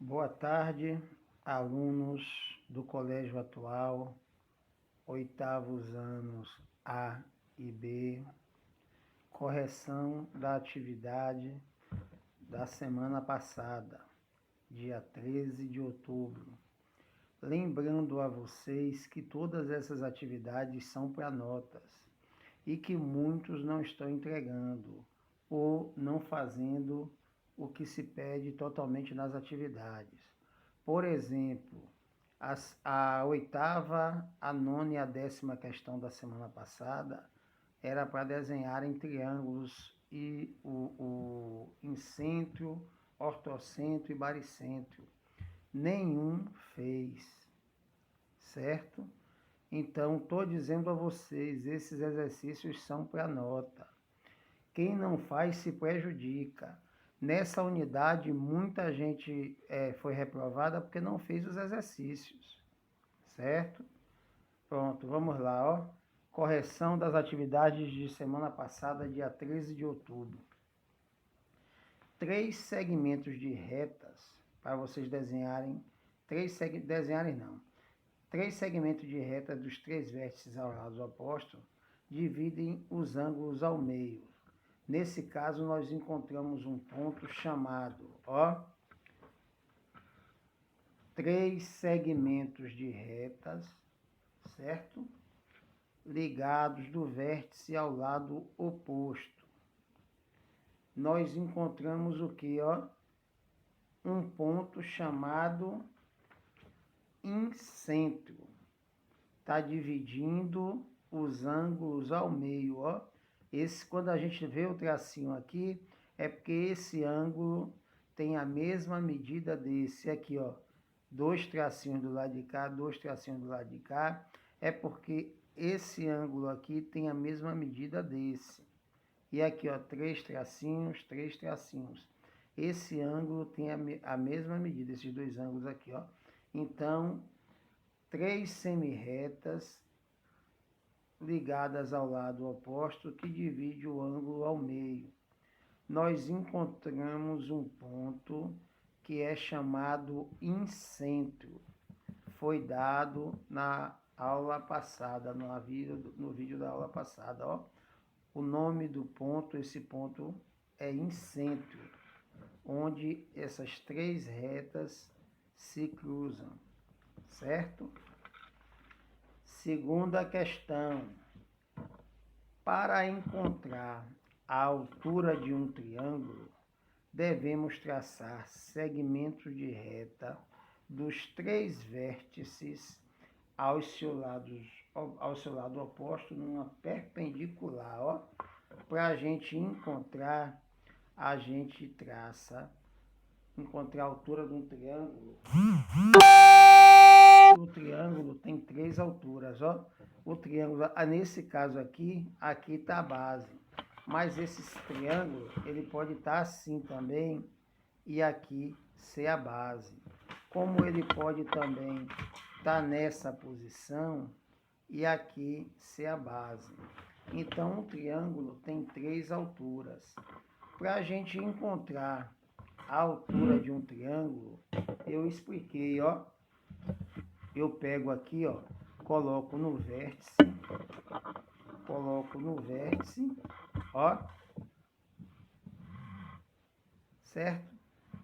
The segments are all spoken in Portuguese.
Boa tarde, alunos do Colégio Atual, oitavos anos A e B, correção da atividade da semana passada, dia 13 de outubro. Lembrando a vocês que todas essas atividades são para notas e que muitos não estão entregando ou não fazendo o que se pede totalmente nas atividades. Por exemplo, a oitava, a nona e a 10ª questão da semana passada era para desenharem triângulos e o incêntrio, ortocentro e baricentro. Nenhum fez, certo? Então, estou dizendo a vocês, esses exercícios são para nota. Quem não faz se prejudica. Nessa unidade, muita gente foi reprovada porque não fez os exercícios, certo? Pronto, vamos lá, ó. Correção das atividades de semana passada, dia 13 de outubro. 3 segmentos de retas, para vocês desenharem, 3 segmentos de reta dos 3 vértices ao lado oposto dividem os ângulos ao meio. Nesse caso, nós encontramos um ponto chamado, ó, 3 segmentos de retas, certo? Ligados do vértice ao lado oposto. Nós encontramos o que, ó? Um ponto chamado incêntrio. Está dividindo os ângulos ao meio, ó. Quando a gente vê o tracinho aqui, é porque esse ângulo tem a mesma medida desse aqui, ó. 2 tracinhos do lado de cá, 2 tracinhos do lado de cá. É porque esse ângulo aqui tem a mesma medida desse. E aqui, ó, 3 tracinhos, 3 tracinhos. Esse ângulo tem a mesma medida, esses dois ângulos aqui, ó. Então, 3 semirretas ligadas ao lado oposto que divide o ângulo ao meio. Nós encontramos um ponto que é chamado incêntrio. Foi dado na aula passada, no vídeo da aula passada, ó. O nome do ponto, esse ponto é incêntrio, onde essas 3 retas se cruzam, certo? Segunda questão. Para encontrar a altura de um triângulo, devemos traçar segmentos de reta dos 3 vértices ao seu lado oposto, numa perpendicular, ó. Para a gente encontrar, a gente encontrar a altura de um triângulo. O triângulo tem 3 alturas, ó. O triângulo, nesse caso aqui está a base. Mas esse triângulo, ele pode estar assim também e aqui ser a base. Como ele pode também estar nessa posição e aqui ser a base. Então, o triângulo tem 3 alturas. Para a gente encontrar a altura de um triângulo, eu expliquei, ó. Eu pego aqui, ó, coloco no vértice, ó, certo?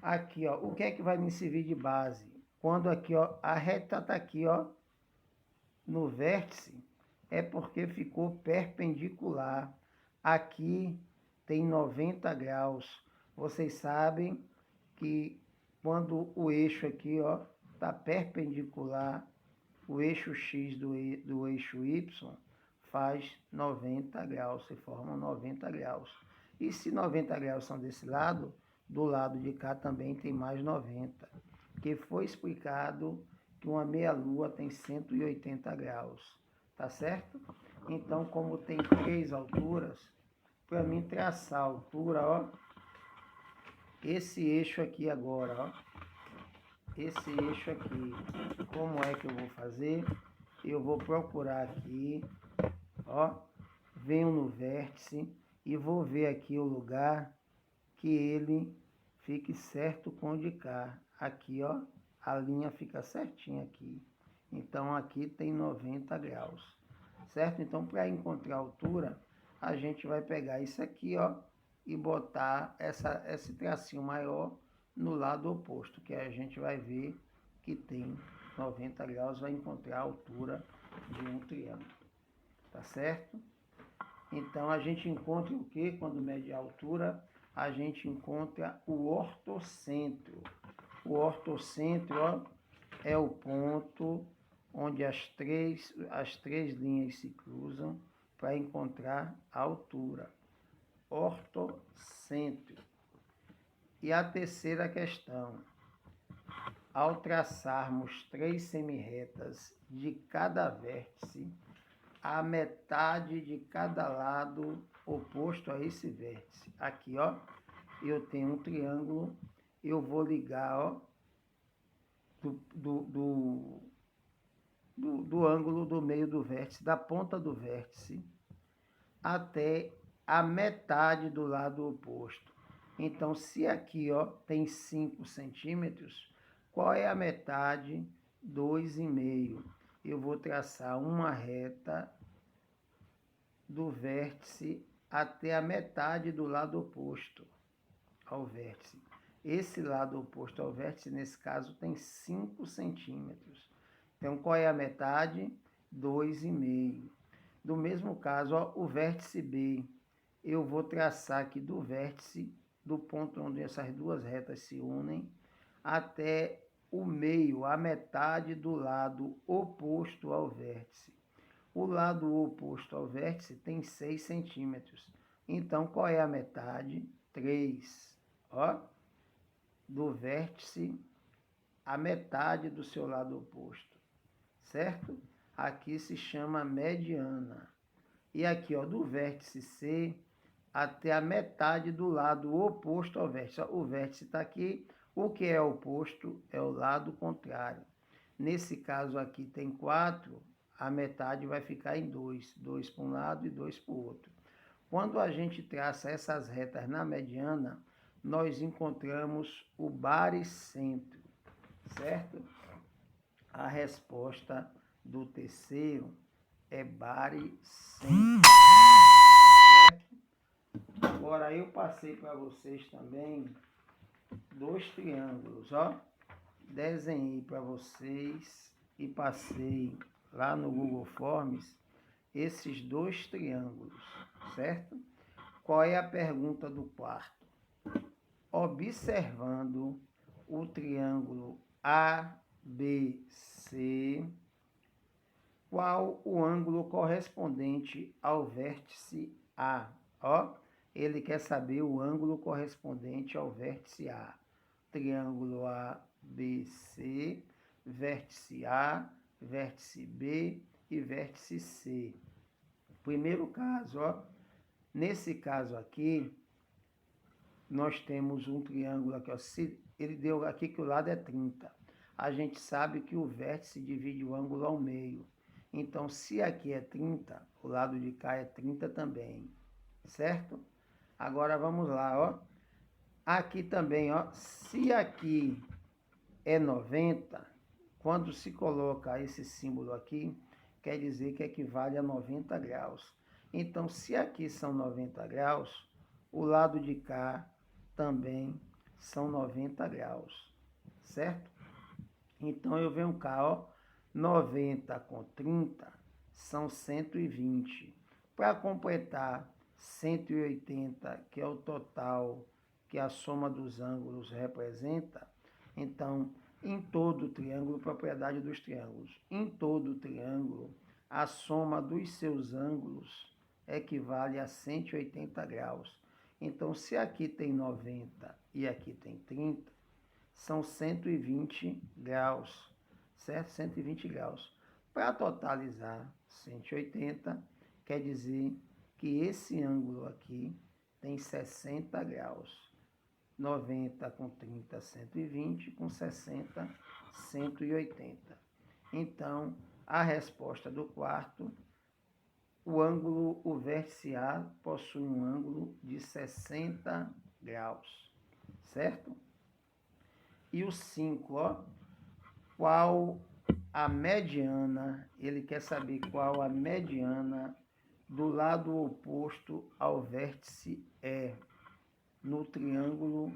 Aqui, ó, o que é que vai me servir de base? Quando aqui, ó, a reta está aqui, ó, no vértice, é porque ficou perpendicular. Aqui tem 90 graus. Vocês sabem que quando o eixo aqui, ó, está perpendicular, o eixo X do eixo Y faz 90 graus, se formam 90 graus. E se 90 graus são desse lado, do lado de cá também tem mais 90, que foi explicado que uma meia-lua tem 180 graus, tá certo? Então, como tem 3 alturas, para mim traçar a altura, ó, esse eixo aqui agora, ó, esse eixo aqui, como é que eu vou fazer? Eu vou procurar aqui, ó, venho no vértice e vou ver aqui o lugar que ele fique certo com o de cá. Aqui, ó, a linha fica certinha aqui. Então, aqui tem 90 graus, certo? Então, para encontrar a altura, a gente vai pegar isso aqui, ó, e botar esse tracinho maior no lado oposto, que a gente vai ver que tem 90 graus, vai encontrar a altura de um triângulo, tá certo? Então, a gente encontra o que quando mede a altura? A gente encontra o ortocentro. O ortocentro, ó, é o ponto onde as três linhas se cruzam para encontrar a altura. Ortocentro. E a terceira questão. Ao traçarmos 3 semirretas de cada vértice, a metade de cada lado oposto a esse vértice. Aqui, ó, eu tenho um triângulo, eu vou ligar, ó, do ângulo do meio do vértice, da ponta do vértice, até a metade do lado oposto. Então, se aqui, ó, tem 5 centímetros, qual é a metade? 2,5. Eu vou traçar uma reta do vértice até a metade do lado oposto ao vértice. Esse lado oposto ao vértice, nesse caso, tem 5 centímetros. Então, qual é a metade? 2,5. Do mesmo caso, ó, o vértice B, eu vou traçar aqui do vértice, do ponto onde essas duas retas se unem, até o meio, a metade do lado oposto ao vértice. O lado oposto ao vértice tem 6 centímetros. Então, qual é a metade? 3. Ó, do vértice, a metade do seu lado oposto, certo? Aqui se chama mediana. E aqui, ó, do vértice C até a metade do lado oposto ao vértice. Ó, o vértice está aqui, o que é oposto é o lado contrário. Nesse caso aqui tem 4, a metade vai ficar em 2. 2 para um lado e 2 para o outro. Quando a gente traça essas retas na mediana, nós encontramos o baricentro, certo? A resposta do terceiro é baricentro. Agora eu passei para vocês também 2 triângulos, ó. Desenhei para vocês e passei lá no Google Forms esses 2 triângulos, certo? Qual é a pergunta do quarto? Observando o triângulo ABC, qual o ângulo correspondente ao vértice A? Ó, ele quer saber o ângulo correspondente ao vértice A. Triângulo ABC, vértice A, vértice B e vértice C. Primeiro caso, ó, nesse caso aqui, nós temos um triângulo aqui, ó, ele deu aqui que o lado é 30. A gente sabe que o vértice divide o ângulo ao meio. Então, se aqui é 30, o lado de cá é 30 também, certo? Agora, vamos lá, ó. Aqui também, ó, se aqui é 90, quando se coloca esse símbolo aqui, quer dizer que equivale a 90 graus. Então, se aqui são 90 graus, o lado de cá também são 90 graus, certo? Então, eu venho cá, ó, 90 com 30 são 120. Para completar 180, que é o total que a soma dos ângulos representa, então, em todo triângulo, propriedade dos triângulos, em todo triângulo, a soma dos seus ângulos equivale a 180 graus. Então, se aqui tem 90 e aqui tem 30, são 120 graus, certo? 120 graus. Para totalizar 180, quer dizer que esse ângulo aqui tem 60 graus. 90 com 30, 120, com 60, 180. Então, a resposta do quarto, o vértice A possui um ângulo de 60 graus. certo? E o 5, ó, qual a mediana, ele quer saber qual a mediana do lado oposto ao vértice E, no triângulo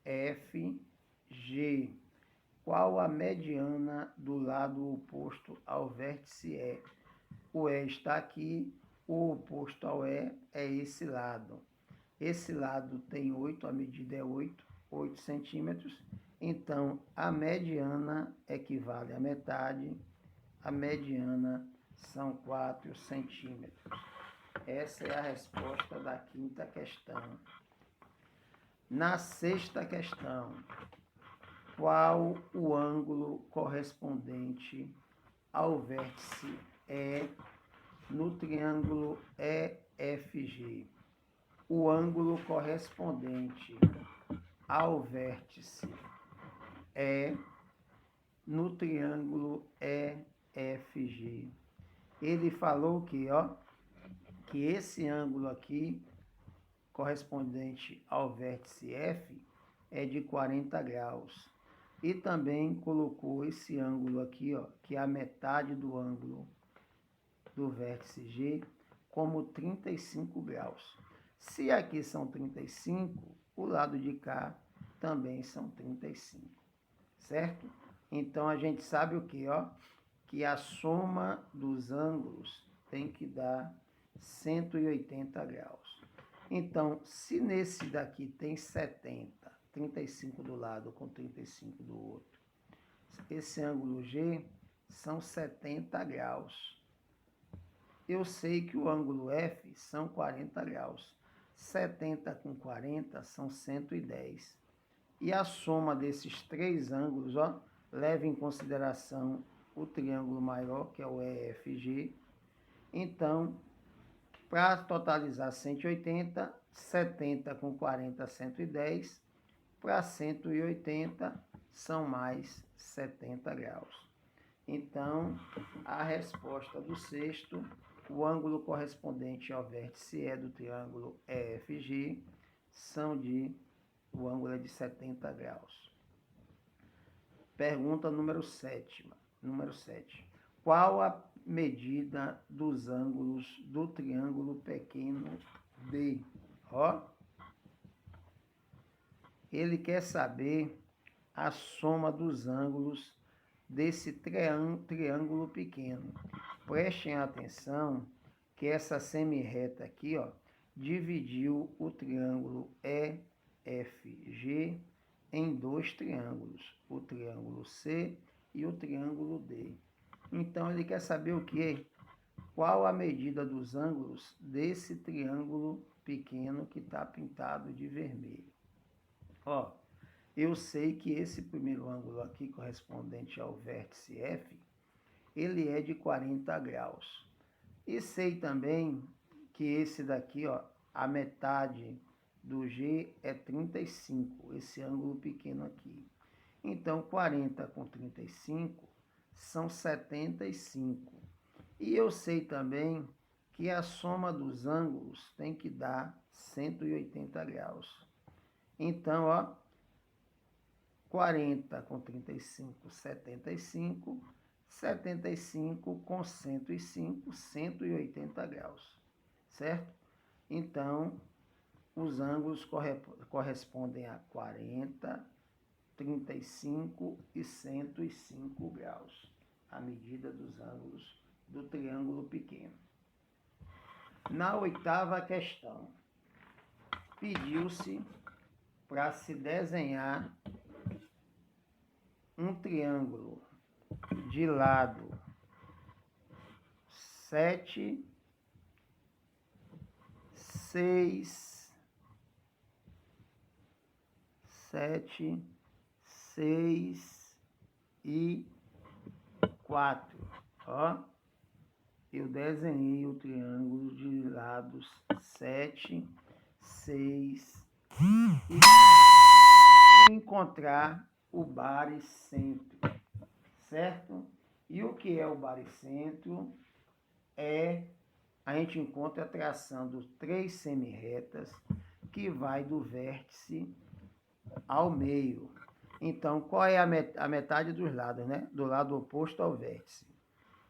EFG. Qual a mediana do lado oposto ao vértice E? O E está aqui, o oposto ao E é esse lado. Esse lado tem 8, a medida é 8 centímetros. Então, a mediana equivale à metade. A mediana são 4 centímetros. Essa é a resposta da quinta questão. Na sexta questão, qual o ângulo correspondente ao vértice E no triângulo EFG? O ângulo correspondente ao vértice E no triângulo EFG. Ele falou que, ó, que esse ângulo aqui, correspondente ao vértice F, é de 40 graus. E também colocou esse ângulo aqui, ó, que é a metade do ângulo do vértice G, como 35 graus. Se aqui são 35, o lado de cá também são 35, certo? Então, a gente sabe o que, ó? Que a soma dos ângulos tem que dar 180 graus. Então, se nesse daqui tem 70, 35 do lado com 35 do outro, esse ângulo G são 70 graus. Eu sei que o ângulo F são 40 graus. 70 com 40 são 110. E a soma desses três ângulos, ó, leva em consideração o triângulo maior, que é o EFG. Então, para totalizar 180, 70 com 40, 110. Para 180, são mais 70 graus. Então, a resposta do sexto, o ângulo correspondente ao vértice E do triângulo EFG, o ângulo é de 70 graus. Pergunta número 7. Qual a medida dos ângulos do triângulo pequeno D? Ó, ele quer saber a soma dos ângulos desse triângulo pequeno. Prestem atenção que essa semirreta aqui, ó, dividiu o triângulo EFG em dois triângulos, o triângulo C e o triângulo D. Então, ele quer saber o quê? Qual a medida dos ângulos desse triângulo pequeno que está pintado de vermelho? Ó, eu sei que esse primeiro ângulo aqui, correspondente ao vértice F, ele é de 40 graus. E sei também que esse daqui, ó, a metade do G é 35, esse ângulo pequeno aqui. Então, 40 com 35 são 75. E eu sei também que a soma dos ângulos tem que dar 180 graus. Então, ó, 40 com 35, 75. 75 com 105, 180 graus, certo? Então, os ângulos correspondem a 40, 35 e 105 graus, a medida dos ângulos do triângulo pequeno. Na oitava questão, pediu-se para se desenhar um triângulo de lado 7, 6, e 4. Ó, eu desenhei o triângulo de lados 7, 6 e encontrar o baricentro, certo? E o que é o baricentro? É a gente encontra traçando 3 semirretas que vai do vértice ao meio. Então, qual é a metade dos lados, né? Do lado oposto ao vértice.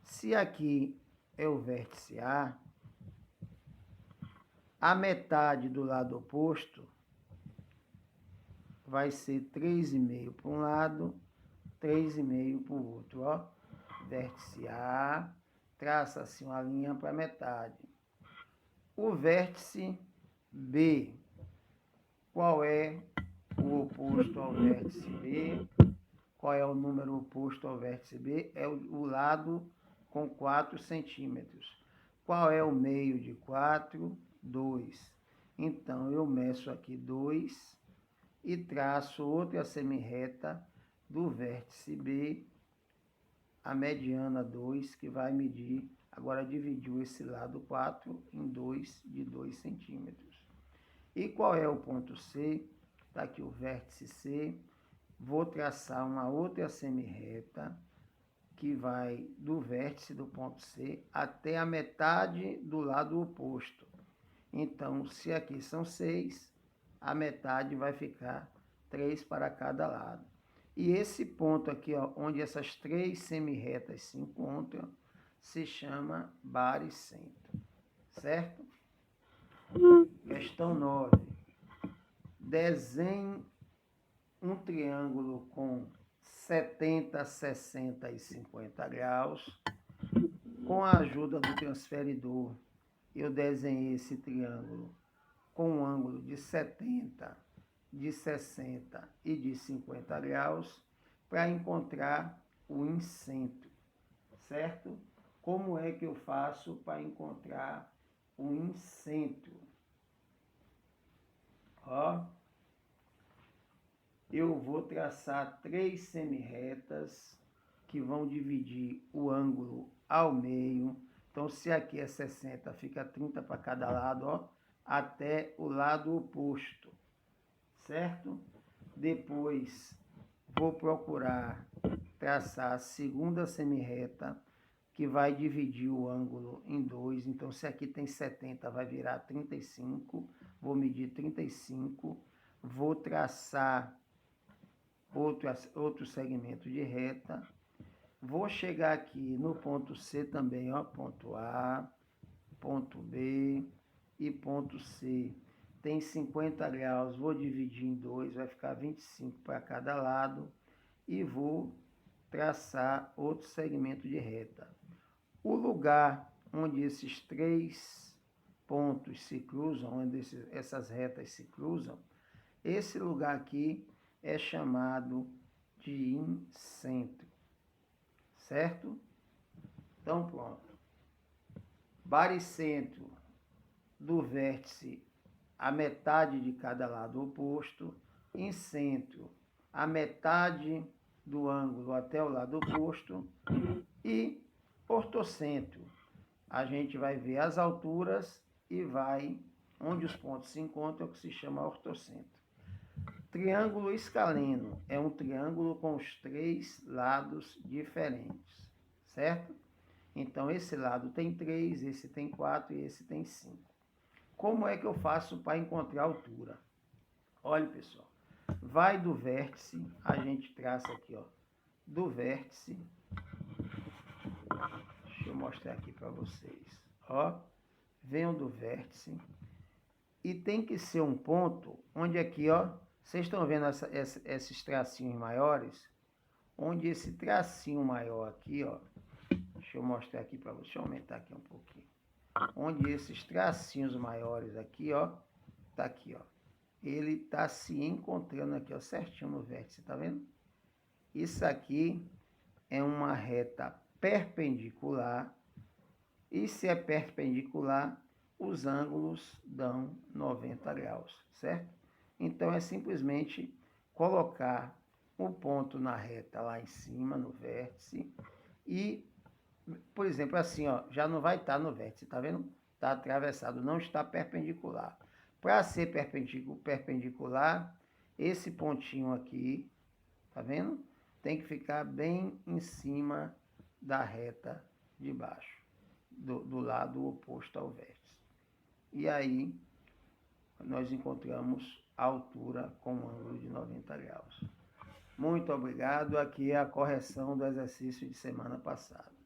Se aqui é o vértice a metade do lado oposto vai ser 3,5 para um lado, 3,5 para o outro, ó. Vértice A, traça assim uma linha para a metade. O vértice B, qual é o oposto ao vértice B? Qual é o número oposto ao vértice B? É o lado com 4 centímetros. Qual é o meio de 4? 2. Então, eu meço aqui 2 e traço outra semirreta do vértice B, a mediana 2, que vai medir, agora dividiu esse lado 4 em 2 de 2 centímetros. E qual é o ponto C? Está aqui o vértice C. Vou traçar uma outra semirreta que vai do vértice do ponto C até a metade do lado oposto. Então, se aqui são 6, a metade vai ficar 3 para cada lado. E esse ponto aqui, ó, onde essas 3 semirretas se encontram, se chama baricentro, certo? Questão 9. Desenhe um triângulo com 70, 60 e 50 graus. Com a ajuda do transferidor, eu desenhei esse triângulo com um ângulo de 70, de 60 e de 50 graus para encontrar o incentro, certo? Como é que eu faço para encontrar o incentro? Ó, eu vou traçar 3 semirretas que vão dividir o ângulo ao meio. Então, se aqui é 60, fica 30 para cada lado, ó, até o lado oposto, certo? Depois, vou procurar traçar a segunda semirreta, que vai dividir o ângulo em 2. Então, se aqui tem 70, vai virar 35. Vou medir 35. Vou traçar outro segmento de reta. Vou chegar aqui no ponto C também, ó, ponto A, ponto B e ponto C. Tem 50 graus, vou dividir em 2, vai ficar 25 para cada lado. E vou traçar outro segmento de reta. O lugar onde esses 3 pontos se cruzam, onde essas retas se cruzam, esse lugar aqui é chamado de incentro, certo? Então, pronto. Baricentro do vértice a metade de cada lado oposto, incentro a metade do ângulo até o lado oposto e ortocentro. A gente vai ver as alturas e vai onde os pontos se encontram, que se chama ortocentro. Triângulo escaleno é um triângulo com os 3 lados diferentes, certo? Então, esse lado tem 3, esse tem 4 e esse tem 5. Como é que eu faço para encontrar a altura? Olha, pessoal, vai do vértice, a gente traça aqui, ó, do vértice. Deixa eu mostrar aqui para vocês. Ó, venham do vértice e tem que ser um ponto onde aqui, ó, vocês estão vendo esses tracinhos maiores? Onde esse tracinho maior aqui, ó, deixa eu mostrar aqui para vocês, deixa eu aumentar aqui um pouquinho. Onde esses tracinhos maiores aqui, ó, tá aqui, ó. Ele tá se encontrando aqui, ó, certinho no vértice, tá vendo? Isso aqui é uma reta perpendicular. E se é perpendicular, os ângulos dão 90 graus, certo? Então, é simplesmente colocar o ponto na reta lá em cima, no vértice, e, por exemplo, assim, ó, já não vai estar no vértice, tá vendo? Está atravessado, não está perpendicular. Para ser perpendicular, esse pontinho aqui, tá vendo? Tem que ficar bem em cima da reta de baixo. do lado oposto ao vértice. E aí, nós encontramos a altura com um ângulo de 90 graus. Muito obrigado. Aqui é a correção do exercício de semana passada.